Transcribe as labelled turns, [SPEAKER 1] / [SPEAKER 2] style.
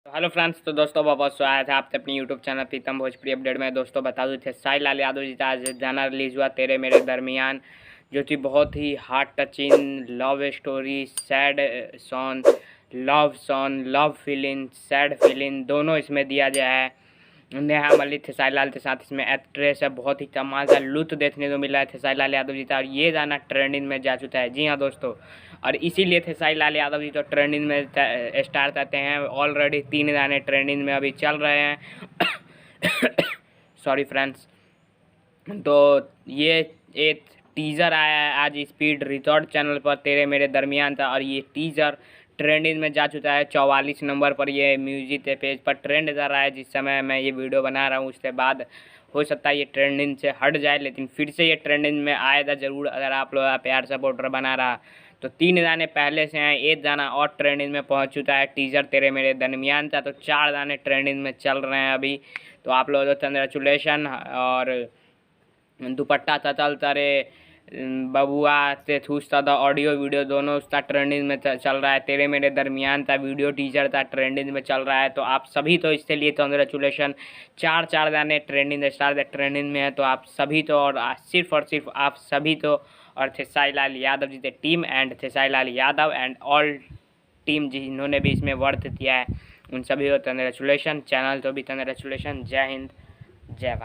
[SPEAKER 1] Hello friends, तो दोस्तों बहुत स्वागत है आपके अपनी यूट्यूब चैनल प्रीतम भोजपुरी अपडेट में। दोस्तों बता दूं थे साई लाल यादव जी का आज गाना रिलीज हुआ तेरे मेरे दरमियान, जो कि बहुत ही heart touching love story, sad song, love feeling, sad feeling दोनों इसमें दिया गया है। नेहा मलिक खेसारी लाल के साथ इसमें एक्ट्रेस है। बहुत ही कमाल का लुत्फ देखने को मिला है खेसारी लाल यादव जी का, और ये गाना ट्रेंडिंग में जा चुका है। जी हाँ दोस्तों, और इसीलिए खेसारी लाल यादव जी तो ट्रेंडिंग में स्टार करते हैं। ऑलरेडी 3 गाने ट्रेंडिंग में अभी चल रहे हैं। Sorry friends. तो ये एक टीज़र आया है आज स्पीड रिकॉर्ड चैनल पर, तेरे मेरे दरमियान था, और ये टीज़र ट्रेंडिंग में जा चुका है। 44 नंबर पर ये म्यूजिक के पेज पर ट्रेंड कर रहा है। जिस समय मैं ये वीडियो बना रहा हूँ उसके बाद हो सकता है ये ट्रेंडिंग से हट जाए, लेकिन फिर से ये ट्रेंडिंग में आएगा ज़रूर अगर आप लोग प्यार सपोर्टर बना रहा। तो 3 गाने पहले से हैं, एक गाना और ट्रेंडिंग में पहुंच चुका है टीज़र तेरे मेरे दरमियान था। तो 4 गाने ट्रेंडिंग में चल रहे हैं अभी। तो आप लोगों को कंग्रेचुलेशन। और दुपट्टा चचल तरे, बबुआ से ठूस था ऑडियो वीडियो दोनों उसका ट्रेंडिंग में चल रहा है। तेरे मेरे दरमियान था वीडियो टीजर था ट्रेंडिंग में चल रहा है। तो आप सभी तो इसके लिए कंग्रेचुलेशन। 4 गाने ट्रेंडिंग स्टार ट्रेंडिंग में है। तो आप सभी तो, और सिर्फ आप सभी तो, और खेसारी लाल यादव जी के team and Khesari Lal Yadav and all team जिन्होंने भी इसमें वर्क किया है, उन सभी को कंग्रेचुलेशन। चैनल तो भी कंग्रेचुलेशन। जय हिंद, जय भारत।